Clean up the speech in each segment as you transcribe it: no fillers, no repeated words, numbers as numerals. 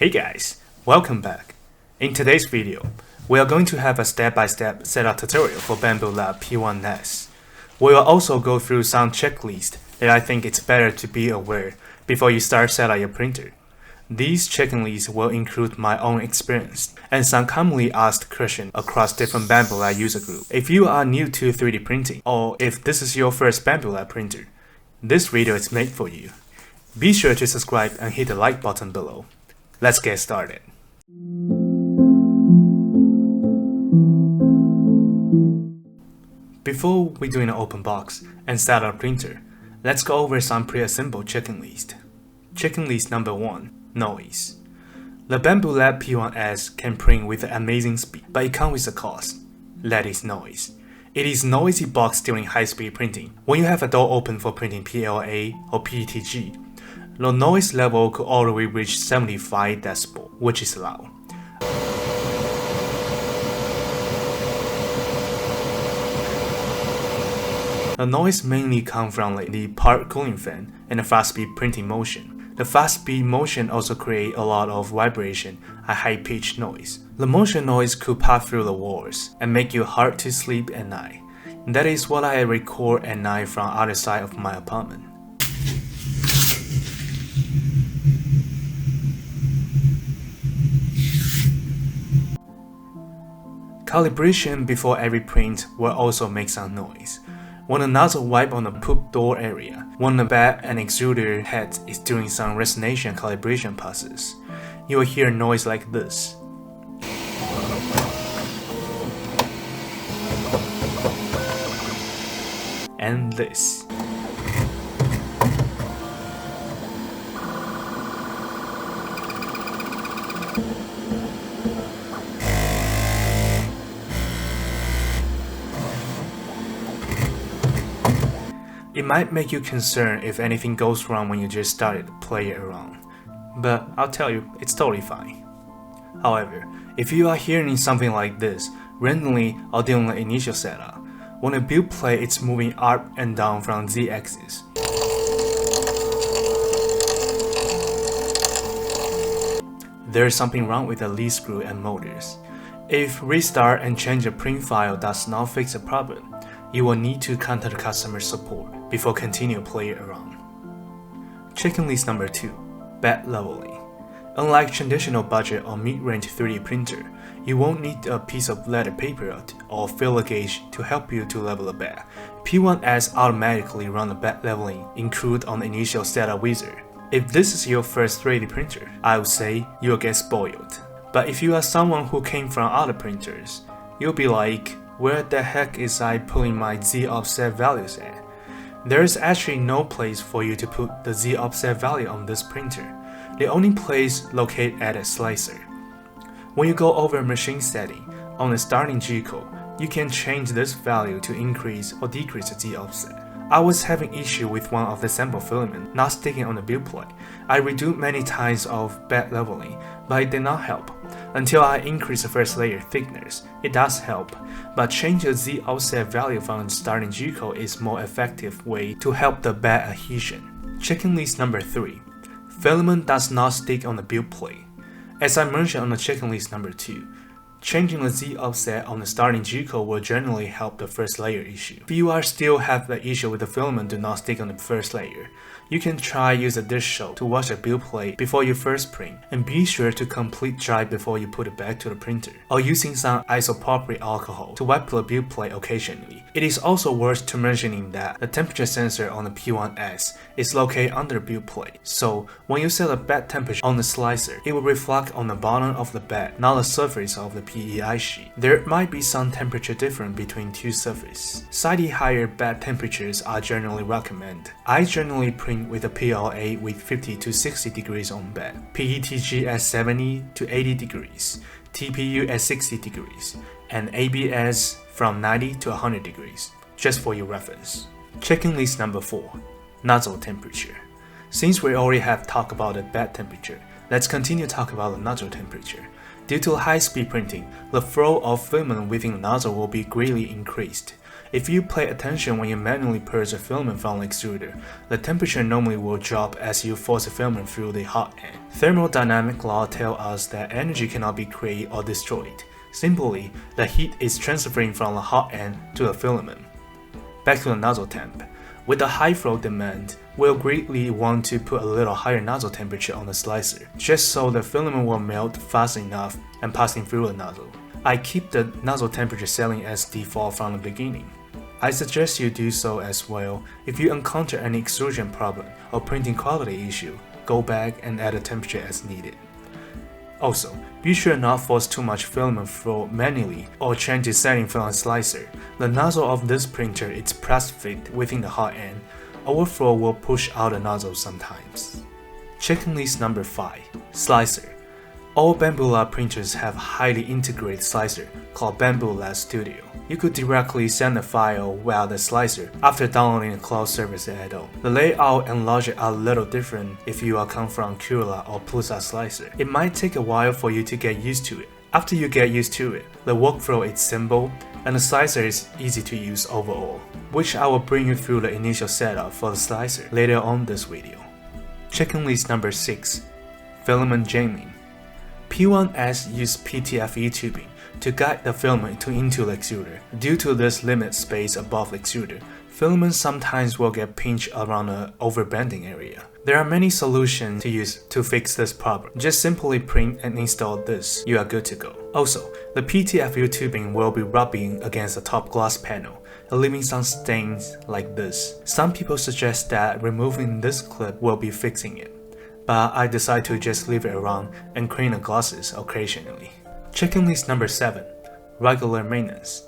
Hey guys, welcome back. In today's video, we are going to have a step-by-step setup tutorial for Bambu Lab P1S. We will also go through some checklists that I think it's better to be aware before you start setting up your printer. These checklists will include my own experience and some commonly asked questions across different Bambu Lab user groups. If you are new to 3D printing, or if this is your first Bambu Lab printer, this video is made for you. Be sure to subscribe and hit the like button below. Let's get started. Before we do an open box and start our printer, let's go over some pre-assembled checklist. Checklist number 1, noise. The Bambu Lab P1S can print with amazing speed, but it comes with a cost. That is noise. It is noisy box during high-speed printing. When you have a door open for printing PLA or PETG, the noise level could already reach 75 decibel, which is loud. The noise mainly comes from the part cooling fan and the fast-speed printing motion. The fast-speed motion also creates a lot of vibration and high-pitched noise. The motion noise could pass through the walls and make you hard to sleep at night. That is what I record at night from the other side of my apartment. Calibration before every print will also make some noise. When the nozzle wipe on the poop door area, when the bed and extruder head is doing some resonation calibration passes, you will hear noise like this. And this. It might make you concerned if anything goes wrong when you just started to play around, but I'll tell you, it's totally fine. However, if you are hearing something like this randomly or during the initial setup, when the build plate is moving up and down from Z-axis, there is something wrong with the lead screw and motors. If restart and change the print file does not fix the problem, you will need to contact customer support before continue playing around. Checklist number 2, bed leveling. Unlike traditional budget or mid-range 3D printer, you won't need a piece of letter paper or filler gauge to help you to level a bed. P1S automatically run the bed leveling included on the initial setup wizard. If this is your first 3D printer, I would say you'll get spoiled. But if you are someone who came from other printers, you'll be like, where the heck is I putting my Z offset values at? There is actually no place for you to put the Z offset value on this printer. The only place located at a slicer. When you go over machine setting, on the starting G code, you can change this value to increase or decrease the Z offset. I was having issue with one of the sample filament not sticking on the build plate. I reduced many times of bed leveling, but it did not help. Until I increase the first layer thickness, it does help, but change the Z offset value from the starting G code is more effective way to help the bed adhesion. Checklist number 3, filament does not stick on the build plate. As I mentioned on the checklist number 2, changing the Z offset on the starting G code will generally help the first layer issue. If you are still have the issue with the filament do not stick on the first layer, you can try use a dish soap to wash the build plate before you first print, and be sure to complete dry before you put it back to the printer, or using some isopropyl alcohol to wipe the build plate occasionally. It is also worth to mentioning that the temperature sensor on the P1S is located under the build plate, so when you set the bed temperature on the slicer, it will reflect on the bottom of the bed, not the surface of the PEI sheet. There might be some temperature difference between two surfaces. Slightly higher bed temperatures are generally recommended. I generally print with a PLA with 50 to 60 degrees on bed, PETG at 70 to 80 degrees, TPU at 60 degrees, and ABS from 90 to 100 degrees, just for your reference. Checklist number 4, nozzle temperature. Since we already have talked about the bed temperature, let's continue to talk about the nozzle temperature. Due to high-speed printing, the flow of filament within the nozzle will be greatly increased. If you pay attention when you manually purge a filament from the extruder, the temperature normally will drop as you force the filament through the hot end. Thermodynamic law tells us that energy cannot be created or destroyed. Simply, the heat is transferring from the hot end to the filament. Back to the nozzle temp. With the high flow demand, we'll greatly want to put a little higher nozzle temperature on the slicer, just so the filament will melt fast enough and passing through the nozzle. I keep the nozzle temperature setting as default from the beginning. I suggest you do so as well. If you encounter any extrusion problem or printing quality issue, go back and add the temperature as needed. Also, be sure not force too much filament flow manually or change the setting from the slicer. The nozzle of this printer is press fit within the hot end. Overflow will push out the nozzle sometimes. Checklist number 5. Slicer. All Bambu Lab printers have highly integrated slicer called Bambu Lab Studio. You could directly send a file via the slicer after downloading the cloud service add-on. The layout and logic are a little different if you come from creality or prusa slicer. It might take a while for you to get used to it. After you get used to it, the workflow is simple and the slicer is easy to use overall, which I will bring you through the initial setup for the slicer later on this video. Checklist number 6. Filament Jamming. P1S use PTFE tubing to guide the filament into the extruder. Due to this limited space above the extruder, filaments sometimes will get pinched around the overbending area. There are many solutions to use to fix this problem. Just simply print and install this, you are good to go. Also, the PTFE tubing will be rubbing against the top glass panel, leaving some stains like this. Some people suggest that removing this clip will be fixing it, but I decide to just leave it around and clean the glasses occasionally. Checklist number 7. Regular maintenance.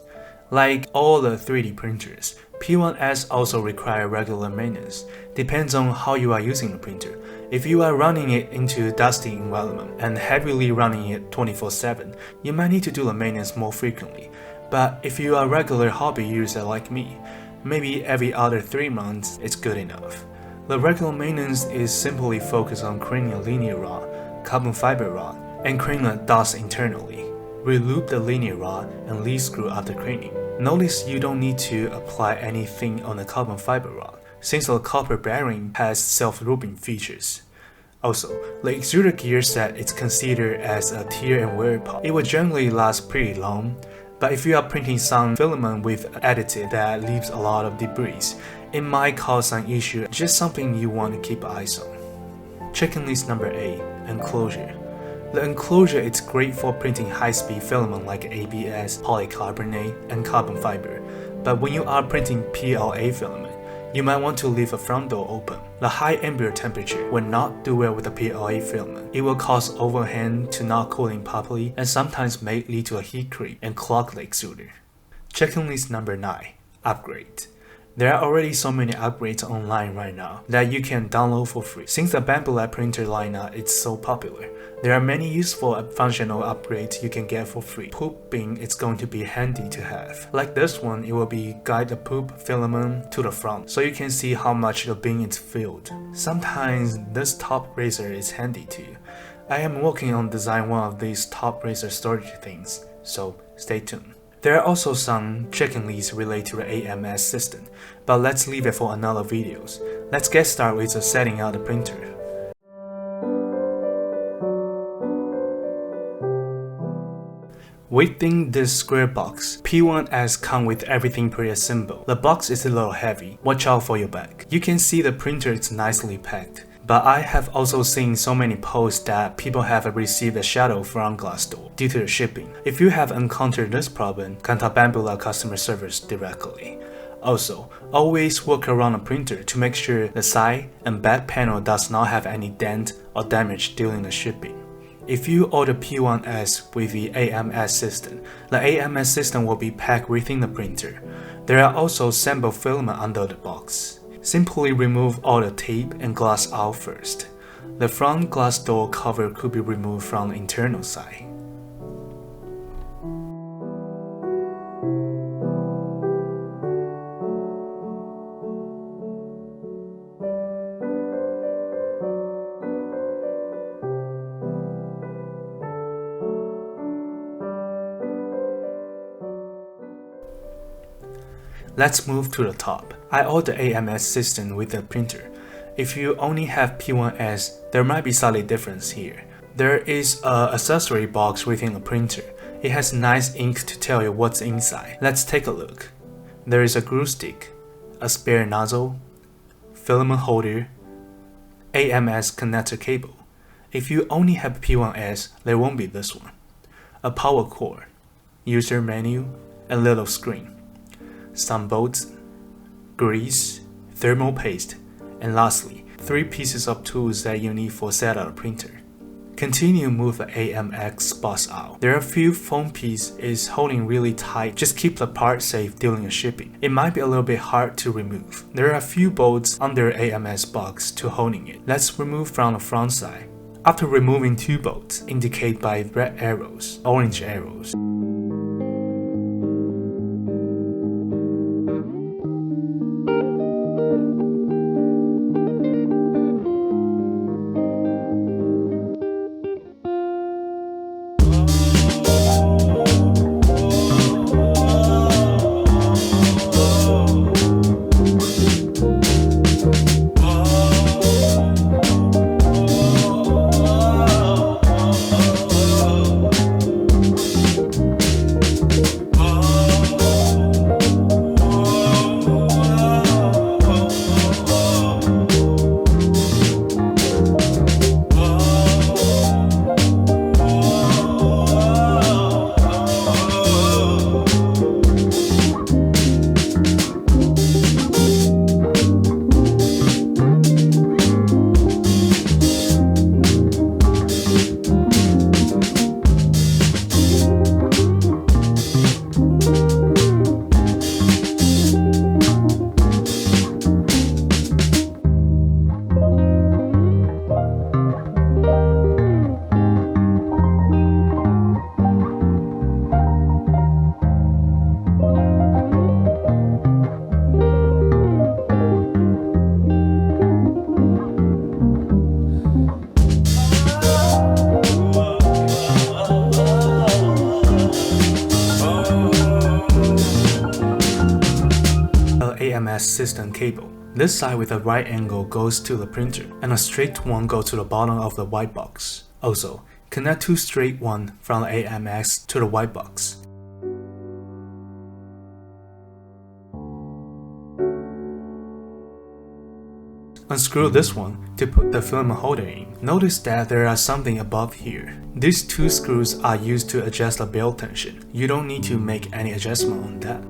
Like all the 3D printers, P1S also require regular maintenance. Depends on how you are using the printer. If you are running it into a dusty environment and heavily running it 24/7, you might need to do the maintenance more frequently. But if you are a regular hobby user like me, maybe every other 3 months is good enough. The regular maintenance is simply focused on cleaning a linear rod, carbon fiber rod, and cleaning the dust internally. Re-loop the linear rod and lead screw after cleaning. Notice you don't need to apply anything on the carbon fiber rod, since the copper bearing has self-looping features. Also, the extruder gear set is considered as a tear and wear part. It will generally last pretty long, but if you are printing some filament with additive that leaves a lot of debris, it might cause some issue, just something you want to keep eyes on. Checklist number 8. Enclosure. The enclosure is great for printing high-speed filament like ABS, polycarbonate, and carbon fiber, but when you are printing PLA filament, you might want to leave a front door open. The high ambient temperature will not do well with the PLA filament. It will cause overhang to not cooling properly and sometimes may lead to a heat creep and clog the extruder. Checklist number 9. Upgrade. There are already so many upgrades online right now that you can download for free. Since the Bambu Lab printer lineup is so popular, there are many useful and functional upgrades you can get for free. Poop bin is going to be handy to have. Like this one, it will be guide the poop filament to the front so you can see how much the bin is filled. Sometimes this top razor is handy too. I am working on design one of these top razor storage things, so stay tuned. There are also some checklists related to the AMS system, but let's leave it for another videos. Let's get started with setting out the printer. Within this square box, P1S comes with everything pre-assembled. The box is a little heavy, watch out for your back. You can see the printer is nicely packed. But I have also seen so many posts that people have received a shadow front glass door due to the shipping. If you have encountered this problem, contact Bambu Lab customer service directly. Also, always work around the printer to make sure the side and back panel does not have any dent or damage during the shipping. If you order P1S with the AMS system, the AMS system will be packed within the printer. There are also sample filament under the box. Simply remove all the tape and glass out first. The front glass door cover could be removed from the internal side. Let's move to the top. I ordered AMS system with the printer. If you only have P1S, there might be slightly difference here. There is an accessory box within the printer. It has nice ink to tell you what's inside. Let's take a look. There is a glue stick, a spare nozzle, filament holder, AMS connector cable. If you only have P1S, there won't be this one. A power cord, user menu, and little screen. Some bolts, grease, thermal paste, and lastly, 3 pieces of tools that you need for setup printer. Continue move the AMS box out. There are a few foam pieces holding really tight. Just keep the part safe during the shipping. It might be a little bit hard to remove. There are a few bolts under AMS box to holding it. Let's remove from the front side. After removing 2 bolts, indicate by red arrows, orange arrows. AMS system cable. This side with a right angle goes to the printer, and a straight one goes to the bottom of the white box. Also, connect 2 straight ones from the AMS to the white box. Unscrew this one to put the filament holder in. Notice that there are something above here. These 2 screws are used to adjust the belt tension. You don't need to make any adjustment on that.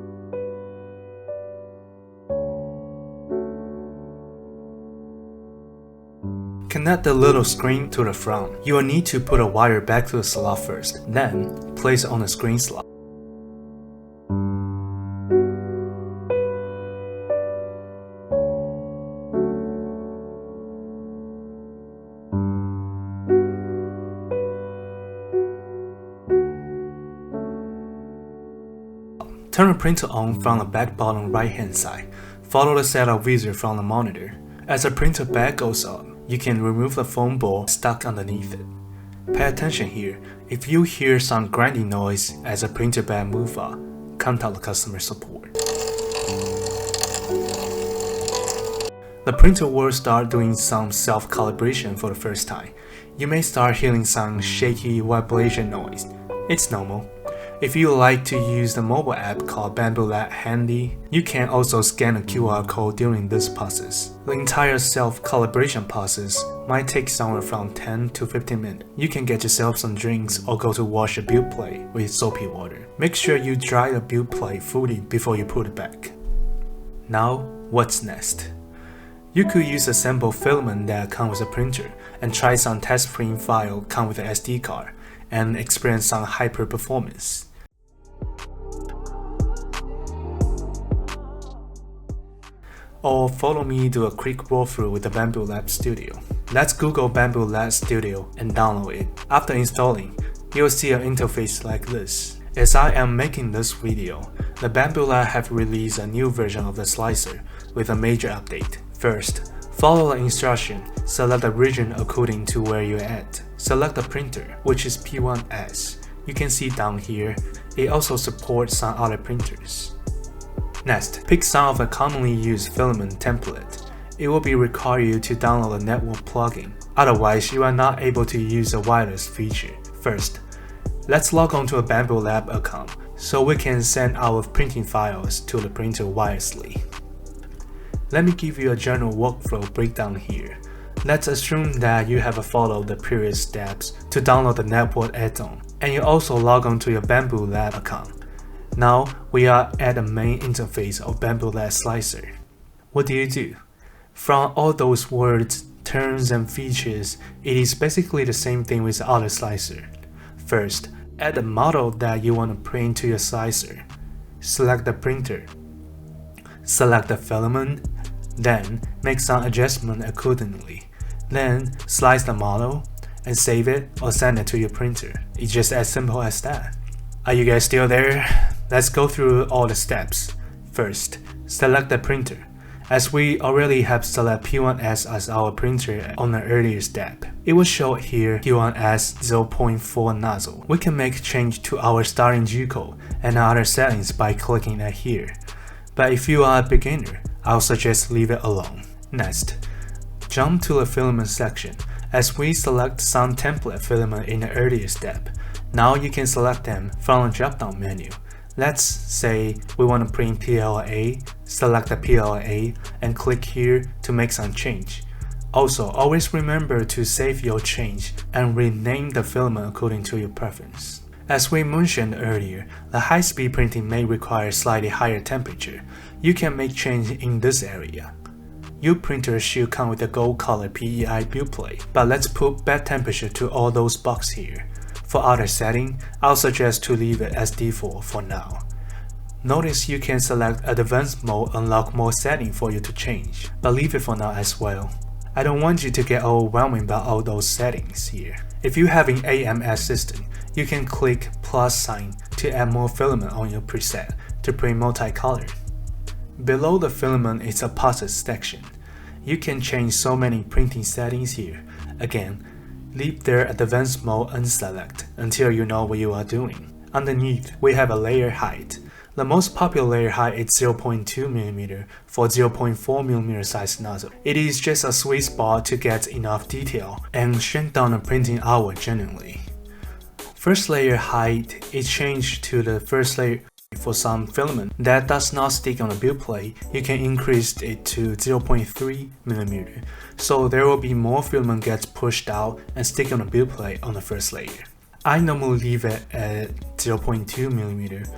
Connect the little screen to the front. You will need to put a wire back to the slot first, then place it on the screen slot. Turn the printer on from the back bottom right hand side. Follow the setup wizard from the monitor. As the printer back goes up, you can remove the foam ball stuck underneath it. Pay attention here. If you hear some grinding noise as the printer bed moves up, contact the customer support. The printer will start doing some self-calibration for the first time. You may start hearing some shaky vibration noise. It's normal. If you like to use the mobile app called Bambu Lab Handy, you can also scan a QR code during this process. The entire self-calibration process might take somewhere from 10 to 15 minutes. You can get yourself some drinks or go to wash a build plate with soapy water. Make sure you dry the build plate fully before you put it back. Now, what's next? You could use a sample filament that comes with a printer and try some test print file come with an SD card and experience some hyper performance. Or follow me do a quick walkthrough with the Bambu Lab Studio. Let's Google Bambu Lab Studio and download it. After installing, you'll see an interface like this. As I am making this video, the Bambu Lab have released a new version of the slicer with a major update. First, follow the instruction, select the region according to where you're at. Select the printer, which is P1S. You can see down here, it also supports some other printers. Next, pick some of the commonly used filament template. It will be require you to download a network plugin, otherwise you are not able to use the wireless feature. First, let's log on to a Bambu Lab account so we can send our printing files to the printer wirelessly. Let me give you a general workflow breakdown here. Let's assume that you have followed the previous steps to download the network add-on, and you also log on to your Bambu Lab account. Now we are at the main interface of Bambu Lab Slicer. What do? From all those words, terms and features, it is basically the same thing with the other slicer. First, add the model that you want to print to your slicer. Select the printer. Select the filament, then make some adjustment accordingly. Then slice the model and save it or send it to your printer. It's just as simple as that. Are you guys still there? Let's go through all the steps. First, select the printer. As we already have select P1S as our printer on the earlier step, it will show here P1S 0.4 nozzle. We can make change to our starting G-code and other settings by clicking it here. But if you are a beginner, I'll suggest leave it alone. Next, jump to the filament section. As we select some template filament in the earlier step, now you can select them from the drop-down menu. Let's say we want to print PLA, select the PLA and click here to make some change. Also, always remember to save your change and rename the filament according to your preference. As we mentioned earlier, the high-speed printing may require slightly higher temperature. You can make change in this area. Your printer should come with a gold color PEI build plate, but let's put bed temperature to all those boxes here. For other setting, I'll suggest to leave it as default for now. Notice you can select advanced mode, unlock more settings for you to change, but leave it for now as well. I don't want you to get overwhelmed by all those settings here. If you have an AMS system, you can click plus sign to add more filament on your preset to print multicolor. Below the filament is a process section. You can change so many printing settings here. Again, leave their advanced mode unselect until you know what you are doing. Underneath, we have a layer height. The most popular layer height is 0.2mm for 0.4mm size nozzle. It is just a sweet spot to get enough detail and shrink down the printing hour generally. First layer height is changed to the first layer. For some filament that does not stick on the build plate, you can increase it to 0.3mm, so there will be more filament gets pushed out and stick on the build plate on the first layer. I normally leave it at 0.2mm.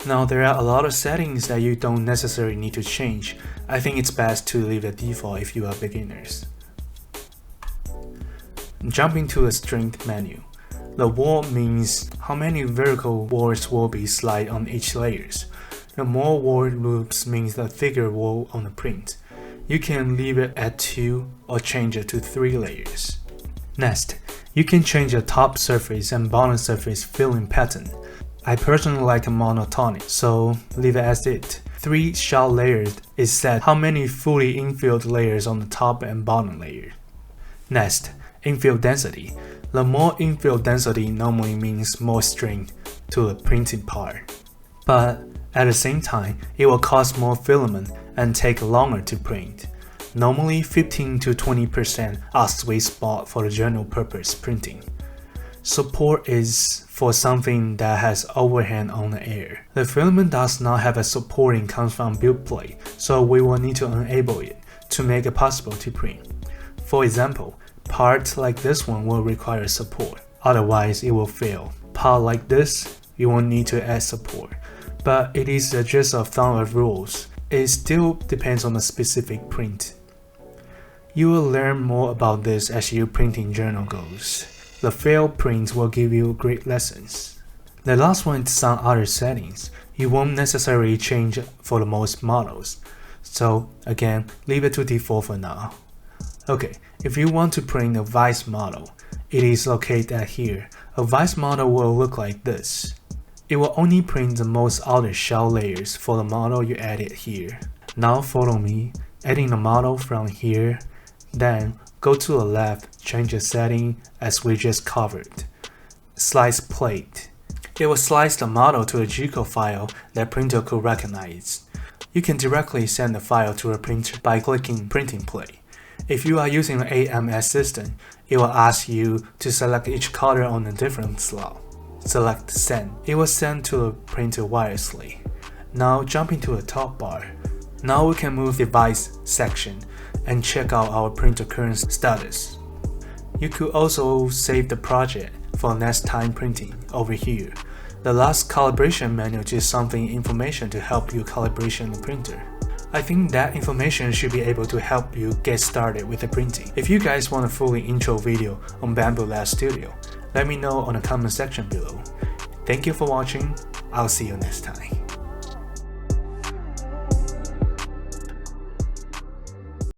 Now there are a lot of settings that you don't necessarily need to change. I think it's best to leave it default if you are beginners. Jumping to the strength menu. The wall means how many vertical walls will be slide on each layers. The more wall loops means the thicker wall on the print. You can leave it at 2 or change it to 3 layers. Next, you can change the top surface and bottom surface filling pattern. I personally like a monotonic, so leave it as it. 3 short layers is set how many fully infilled layers on the top and bottom layer. Next, infill density. The more infill density normally means more strength to the printed part. But at the same time, it will cost more filament and take longer to print. Normally 15 to 20% are sweet spot for the general purpose printing. Support is for something that has overhang on the air. The filament does not have a supporting comes from build plate, so we will need to enable it to make it possible to print. For example, parts like this one will require support, otherwise it will fail. Part like this, you won't need to add support, but it is just a thumb of rules. It still depends on the specific print. You will learn more about this as your printing journal goes. The failed prints will give you great lessons. The last one is some other settings. You won't necessarily change for the most models, so again, leave it to default for now. Okay, if you want to print a vice model, it is located here. A vice model will look like this. It will only print the most outer shell layers for the model you added here. Now follow me, adding the model from here, then go to the left, change the setting as we just covered. Slice plate. It will slice the model to a G-code file that printer could recognize. You can directly send the file to a printer by clicking Printing Play. If you are using an AMS system, it will ask you to select each color on a different slot. Select Send. It will send to the printer wirelessly. Now jump into the top bar. Now we can move Device section and check out our printer current status. You could also save the project for next time printing over here. The last calibration manual is something information to help you calibration the printer. I think that information should be able to help you get started with the printing. If you guys want a fully intro video on Bambu Lab Studio, let me know on the comment section below. Thank you for watching. I'll see you next time.